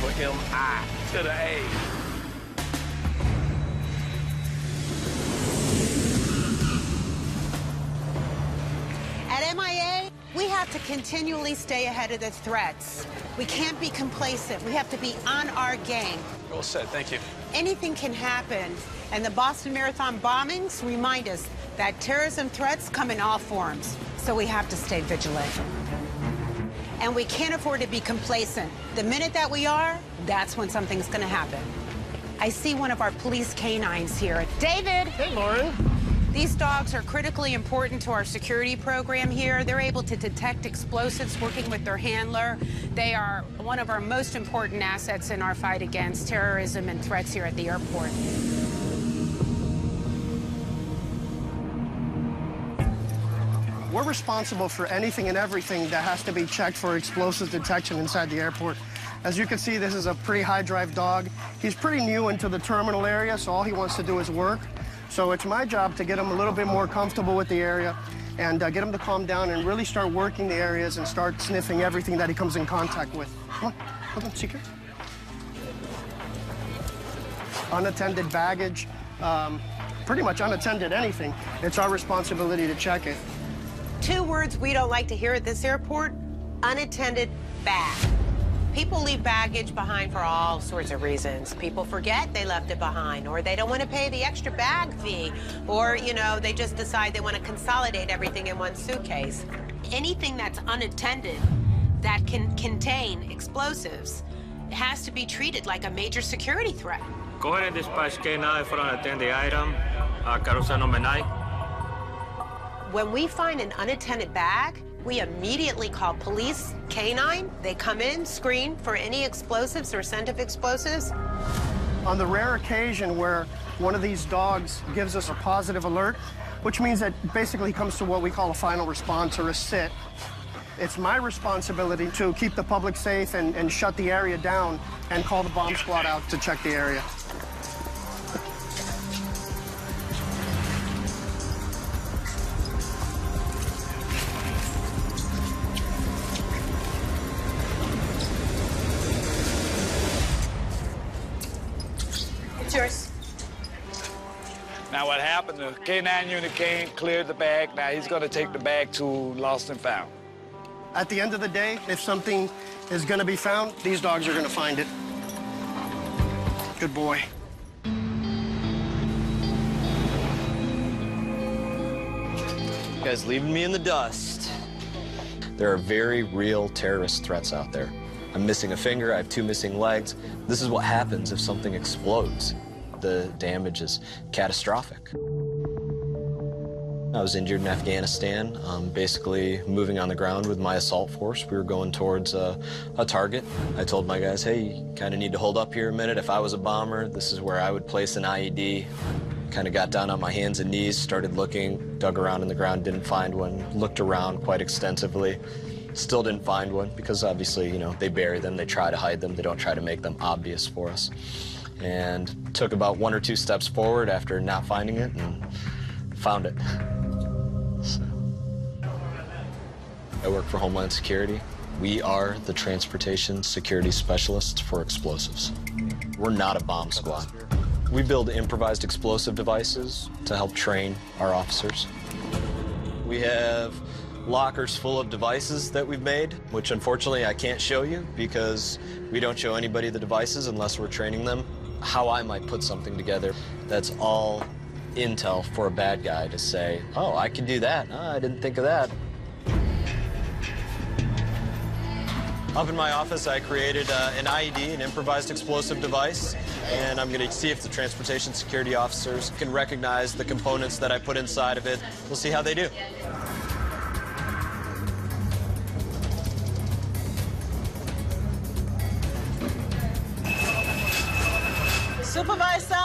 for M-I to the A. At MIA, we have to continually stay ahead of the threats. We can't be complacent. We have to be on our game. All set, thank you. Anything can happen, and the Boston Marathon bombings remind us that terrorism threats come in all forms, so we have to stay vigilant. And we can't afford to be complacent. The minute that we are, that's when something's gonna happen. I see one of our police canines here. David! Hey, Lauren. These dogs are critically important to our security program here. They're able to detect explosives working with their handler. They are one of our most important assets in our fight against terrorism and threats here at the airport. We're responsible for anything and everything that has to be checked for explosive detection inside the airport. As you can see, this is a pretty high drive dog. He's pretty new into the terminal area, so all he wants to do is work. So it's my job to get him a little bit more comfortable with the area and get him to calm down and really start working the areas and start sniffing everything that he comes in contact with. Come on, Seeker. Unattended baggage, pretty much unattended anything. It's our responsibility to check it. 2 words we don't like to hear at this airport: unattended bag. People leave baggage behind for all sorts of reasons. People forget they left it behind, or they don't want to pay the extra bag fee, or, you know, they just decide they want to consolidate everything in one suitcase. Anything that's unattended that can contain explosives has to be treated like a major security threat. Go ahead and dispatch K9 for unattended item, carousel number 9. When we find an unattended bag, we immediately call police K9. They come in, screen for any explosives or scent of explosives. On the rare occasion where one of these dogs gives us a positive alert, which means that basically comes to what we call a final response or a sit, it's my responsibility to keep the public safe and shut the area down and call the bomb squad out to check the area. Yours. Now what happened, the K9 unit came, cleared the bag. Now he's gonna take the bag to Lost and Found. At the end of the day, if something is gonna be found, these dogs are gonna find it. Good boy. You guys leaving me in the dust. There are very real terrorist threats out there. I'm missing a finger, I have 2 missing legs. This is what happens if something explodes. The damage is catastrophic. I was injured in Afghanistan, basically moving on the ground with my assault force. We were going towards a target. I told my guys, hey, you kind of need to hold up here a minute. If I was a bomber, this is where I would place an IED. Kind of got down on my hands and knees, started looking, dug around in the ground, didn't find one, looked around quite extensively. Still didn't find one because obviously, you know, they bury them, they try to hide them, they don't try to make them obvious for us. And took about 1 or 2 steps forward after not finding it and found it. So, I work for Homeland Security. We are the transportation security specialists for explosives. We're not a bomb squad. We build improvised explosive devices to help train our officers. We have lockers full of devices that we've made, which unfortunately I can't show you because we don't show anybody the devices unless we're training them. How I might put something together, that's all intel for a bad guy to say, oh, I can do that. Oh, I didn't think of that. Up in my office, I created an IED, an improvised explosive device, and I'm going to see if the transportation security officers can recognize the components that I put inside of it. We'll see how they do. Supervisor?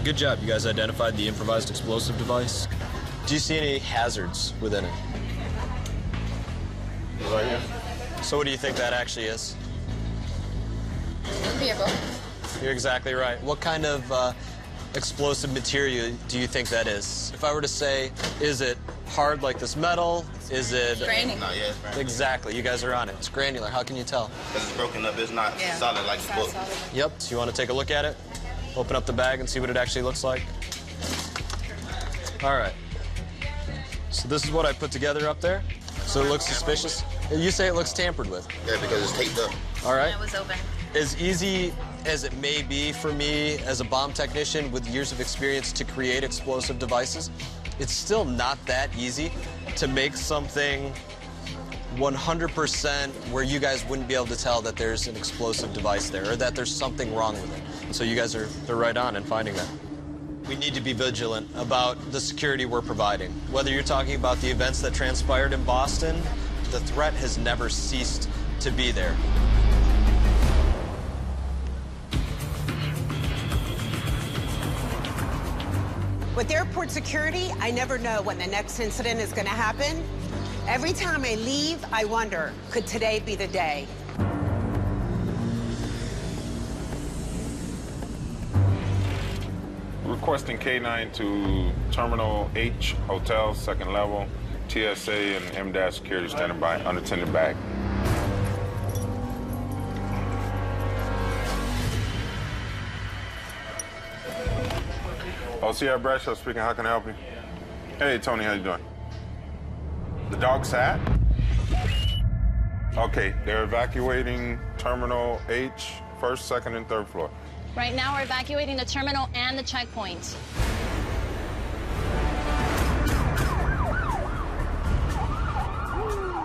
Good job. You guys identified the improvised explosive device. Do you see any hazards within it? Right here. So what do you think that actually is? Vehicle. You're exactly right. What kind of explosive material do you think that is? If I were to say, is it hard like this metal? Is it... Granular. No, yeah, it's granular. Exactly, you guys are on it. It's granular. How can you tell? Because it's broken up. It's not solid like the book. Yep, so you want to take a look at it? Open up the bag and see what it actually looks like? All right. So this is what I put together up there. So it looks suspicious. You say it looks tampered with. Yeah, because it's taped up. All right. It was open. As easy as it may be for me as a bomb technician with years of experience to create explosive devices, it's still not that easy to make something 100% where you guys wouldn't be able to tell that there's an explosive device there or that there's something wrong with it. So you guys are right on in finding that. We need to be vigilant about the security we're providing. Whether you're talking about the events that transpired in Boston, the threat has never ceased to be there. With airport security, I never know when the next incident is going to happen. Every time I leave, I wonder, could today be the day? Requesting K9 to Terminal H, Hotel, second level. TSA and M- security standing by, unattended bag. OCR Bradshaw speaking, how can I help you? Hey, Tony, how you doing? The dog sat? Okay, they're evacuating Terminal H, first, second, and third floor. Right now, we're evacuating the terminal and the checkpoint.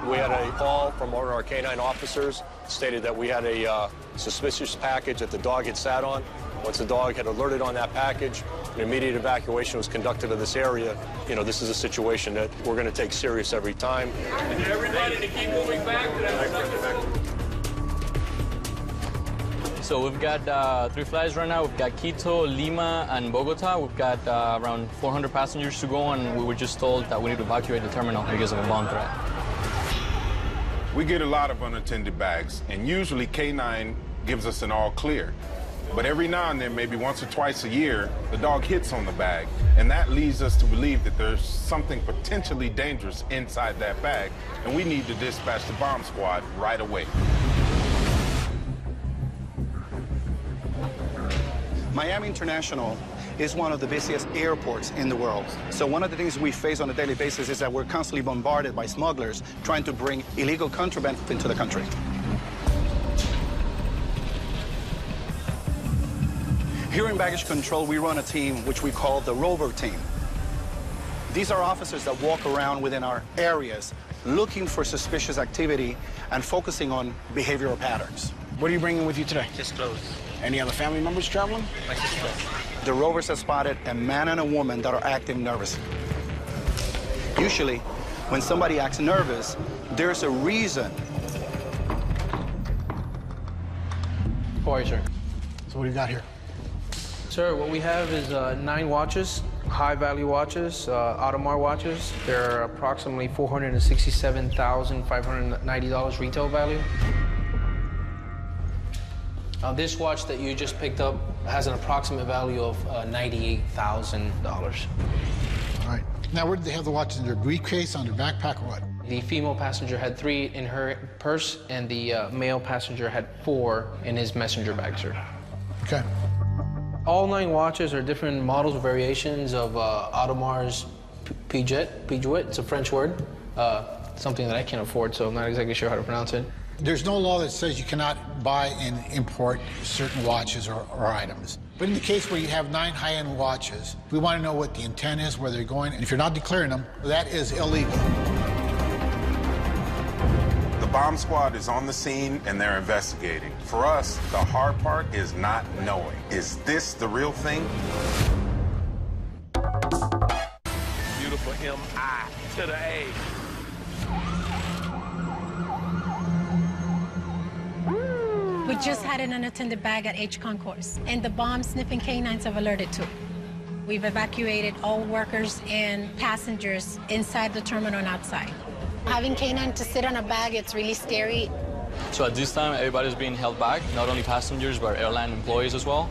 We had a call from one of our K9 officers, stated that we had a suspicious package that the dog had sat on. Once the dog had alerted on that package, an immediate evacuation was conducted of this area. You know, this is a situation that we're going to take serious every time. And everybody to keep moving back to that. So we've got 3 flights right now. We've got Quito, Lima, and Bogota. We've got around 400 passengers to go, and we were just told that we need to evacuate the terminal because of a bomb threat. We get a lot of unattended bags, and usually K9 gives us an all clear. But every now and then, maybe once or twice a year, the dog hits on the bag, and that leads us to believe that there's something potentially dangerous inside that bag, and we need to dispatch the bomb squad right away. Miami International is one of the busiest airports in the world. So one of the things we face on a daily basis is that we're constantly bombarded by smugglers trying to bring illegal contraband into the country. Here in baggage control, we run a team which we call the Rover team. These are officers that walk around within our areas looking for suspicious activity and focusing on behavioral patterns. What are you bringing with you today? Just clothes. Any other family members traveling? My sister. The Rovers have spotted a man and a woman that are acting nervous. Usually, when somebody acts nervous, there's a reason. How are you, sir? So what do you got here? Sir, what we have is 9 watches, high-value watches, Audemars watches. They're approximately $467,590 retail value. This watch that you just picked up has an approximate value of $98,000. All right. Now, where did they have the watches? In their briefcase, on their backpack, or what? The female passenger had 3 in her purse, and the male passenger had 4 in his messenger bag, sir. Okay. All 9 watches are different models or variations of Audemars Piguet. It's a French word, something that I can't afford, so I'm not exactly sure how to pronounce it. There's no law that says you cannot buy and import certain watches or items. But in the case where you have 9 high-end watches, we want to know what the intent is, where they're going, and if you're not declaring them, that is illegal. The bomb squad is on the scene and they're investigating. For us, the hard part is not knowing. Is this the real thing? Beautiful M-I to the A. We just had an unattended bag at H Concourse, and the bomb-sniffing canines have alerted to. We've evacuated all workers and passengers inside the terminal and outside. Having canine to sit on a bag, it's really scary. So at this time, everybody's being held back, not only passengers, but airline employees as well.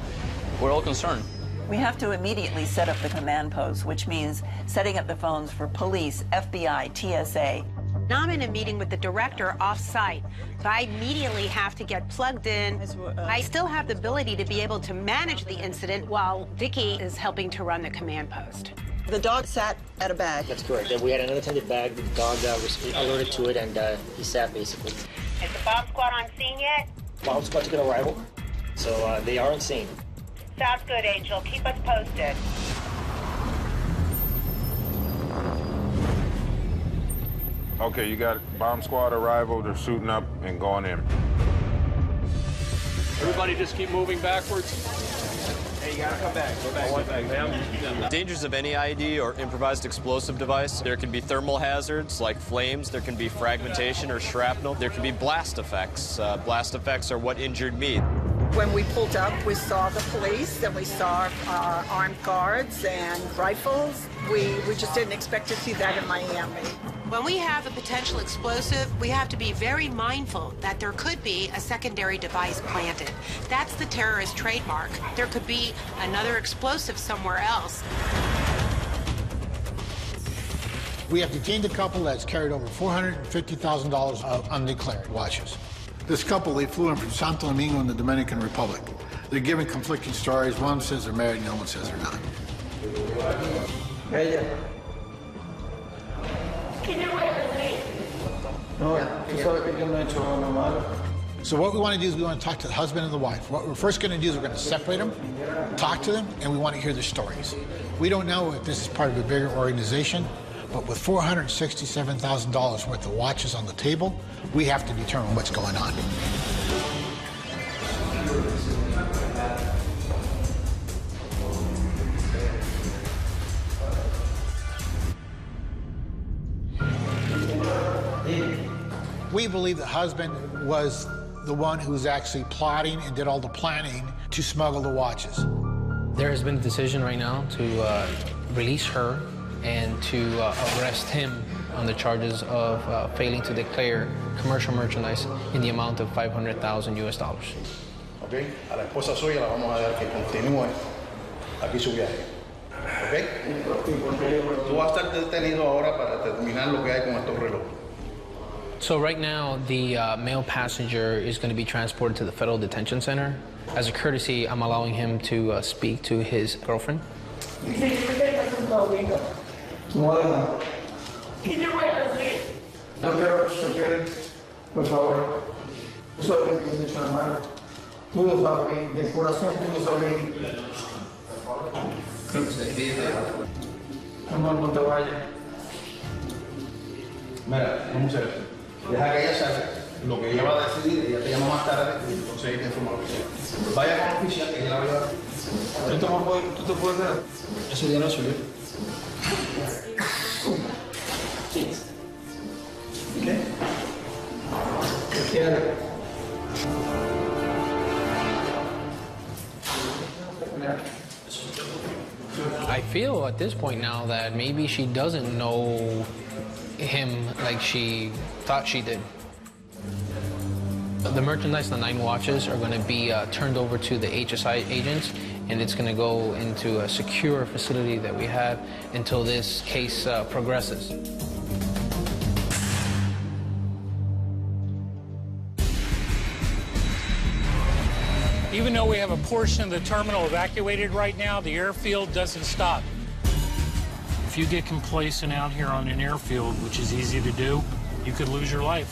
We're all concerned. We have to immediately set up the command post, which means setting up the phones for police, FBI, TSA. Now I'm in a meeting with the director off-site, so I immediately have to get plugged in. I still have the ability to be able to manage the incident while Vicky is helping to run the command post. The dog sat at a bag. That's correct. We had an unattended bag. The dog was alerted to it, and he sat, basically. Is the bomb squad on scene yet? Bomb squad's got arrival, so they are on scene. Sounds good, Angel. Keep us posted. Okay, you got bomb squad arrival. They're suiting up and going in. Everybody just keep moving backwards. Hey, you gotta come back. Go back, ma'am. Dangers of any IED or improvised explosive device. There can be thermal hazards like flames. There can be fragmentation or shrapnel. There can be blast effects. Blast effects are what injured me. When we pulled up, we saw the police and we saw armed guards and rifles. We just didn't expect to see that in Miami. When we have a potential explosive, we have to be very mindful that there could be a secondary device planted. That's the terrorist trademark. There could be another explosive somewhere else. We have detained a couple that's carried over $450,000 of undeclared watches. This couple, they flew in from Santo Domingo in the Dominican Republic. They're giving conflicting stories. One says they're married, the other one says they're not. So what we want to do is we want to talk to the husband and the wife. What we're first going to do is we're going to separate them, talk to them, and we want to hear their stories. We don't know if this is part of a bigger organization, but with $467,000 worth of watches on the table, we have to determine what's going on. We believe the husband was the one who was actually plotting and did all the planning to smuggle the watches. There has been a decision right now to release her and to arrest him on the charges of failing to declare commercial merchandise in the amount of $500,000 US. Okay, a la esposa suya la vamos a dar que continúe aquí su viaje. Okay, tú vas a estar detenido ahora para determinar lo que hay con estos relojes. So right now, the male passenger is going to be transported to the Federal Detention Center. As a courtesy, I'm allowing him to speak to his girlfriend. Mira, vamos a hacer esto. Deja que ella salga. Lo que ella va a decidir, ella te llama más tarde y entonces ella te informa lo que sea. Vaya con la oficial que ella la va a llevar. ¿Tú te puedes quedar? Ese día no es suyo. ¿Qué? ¿Qué quieres? I feel at this point now that maybe she doesn't know him like she thought she did. The merchandise, the 9 watches, are going to be turned over to the HSI agents, and it's going to go into a secure facility that we have until this case progresses. Even though we have a portion of the terminal evacuated right now, the airfield doesn't stop. If you get complacent out here on an airfield, which is easy to do, you could lose your life.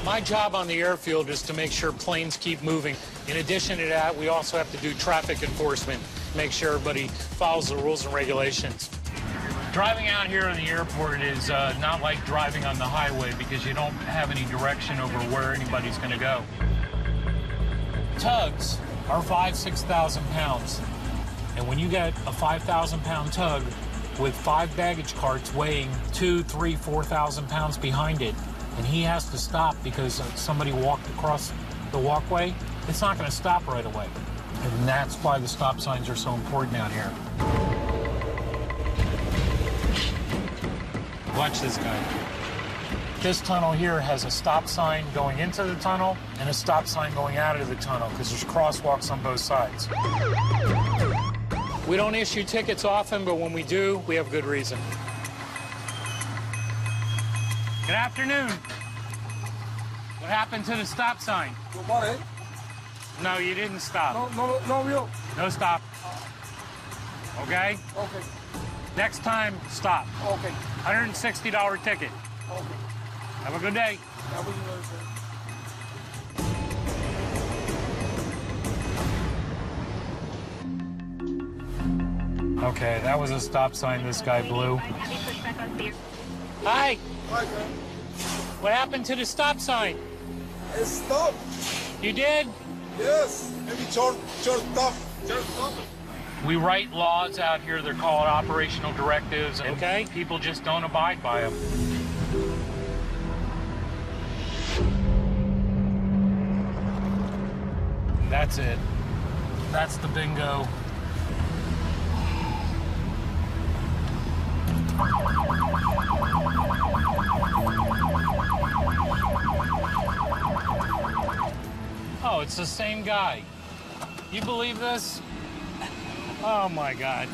My job on the airfield is to make sure planes keep moving. In addition to that, we also have to do traffic enforcement, make sure everybody follows the rules and regulations. Driving out here in the airport is not like driving on the highway because you don't have any direction over where anybody's going to go. Tugs are 6,000 pounds. And when you get a 5,000-pound tug with 5 baggage carts weighing 2,000, 3,000, 4,000 pounds behind it, and he has to stop because somebody walked across the walkway, it's not going to stop right away. And that's why the stop signs are so important out here. Watch this guy. This tunnel here has a stop sign going into the tunnel and a stop sign going out of the tunnel because there's crosswalks on both sides. We don't issue tickets often, but when we do, we have good reason. Good afternoon. What happened to the stop sign? No, you didn't stop. No stop. Okay? Okay. Next time, stop. Okay. $160 ticket. Okay. Have a good day. Have a good day, sir. Okay, that was a stop sign this guy blew. Hi. Hi, sir. What happened to the stop sign? It stopped. You did? Yes. Maybe short stop. We write laws out here. They're called operational directives. Okay? People just don't abide by them. That's it. That's the bingo. Oh, it's the same guy. You believe this? Oh, my God.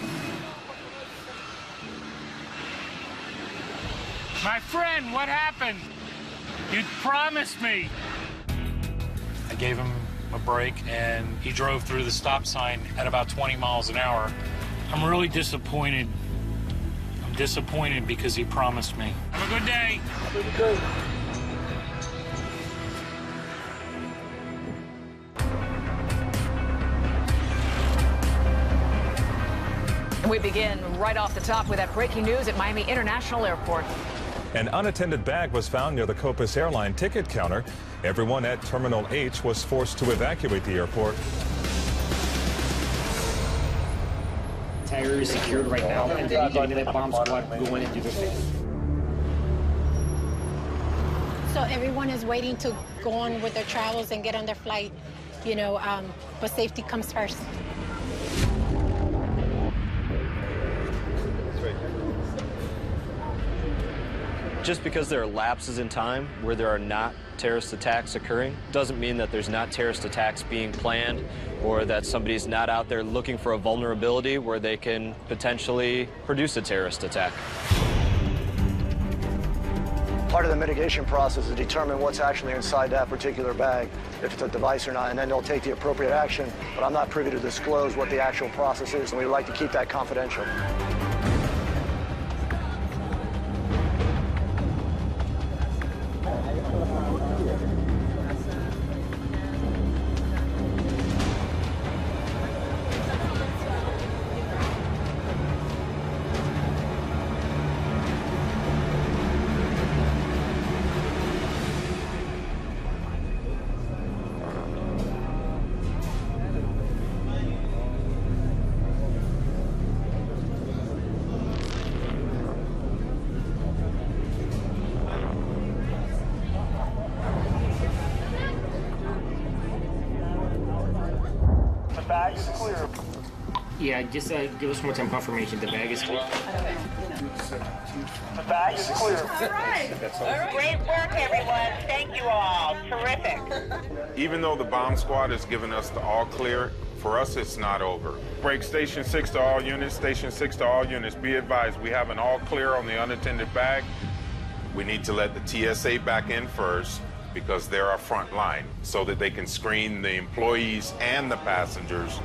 My friend, what happened? You promised me. I gave him a break, and he drove through the stop sign at about 20 miles an hour. I'm really disappointed. I'm disappointed because he promised me. Have a good day. Have a good day. We begin right off the top with that breaking news at Miami International Airport. An unattended bag was found near the Copas airline ticket counter. Everyone at Terminal H was forced to evacuate the airport. Tiger is secured right now, and then you need the bomb squad go in and do their thing. So everyone is waiting to go on with their travels and get on their flight, you know, but safety comes first. Just because there are lapses in time where there are not terrorist attacks occurring doesn't mean that there's not terrorist attacks being planned or that somebody's not out there looking for a vulnerability where they can potentially produce a terrorist attack. Part of the mitigation process is to determine what's actually inside that particular bag, if it's a device or not, and then they'll take the appropriate action. But I'm not privy to disclose what the actual process is, and we would like to keep that confidential. Bag is clear. Yeah, just give us more time confirmation. The bag is clear. The bag is clear. All right. Great work, everyone. Thank you all. Terrific. Even though the bomb squad has given us the all clear, for us it's not over. Break Station 6 to all units. Station 6 to all units. Be advised, we have an all clear on the unattended bag. We need to let the TSA back in first, because they're our front line, so that they can screen the employees and the passengers.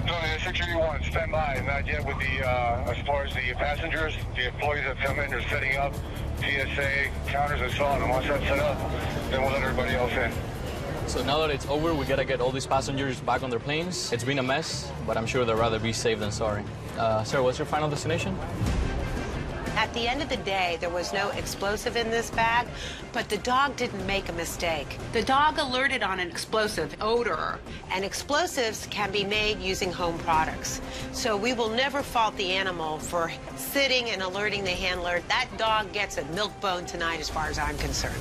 No, 681, stand by. Not yet with the, as far as the passengers, the employees that come in, they're setting up TSA counters and so on. And once that's set up, then we'll let everybody else in. So now that it's over, we gotta get all these passengers back on their planes. It's been a mess, but I'm sure they'd rather be safe than sorry. Sir, what's your final destination? At the end of the day, there was no explosive in this bag, but the dog didn't make a mistake. The dog alerted on an explosive odor, and explosives can be made using home products. So we will never fault the animal for sitting and alerting the handler. That dog gets a milk bone tonight as far as I'm concerned.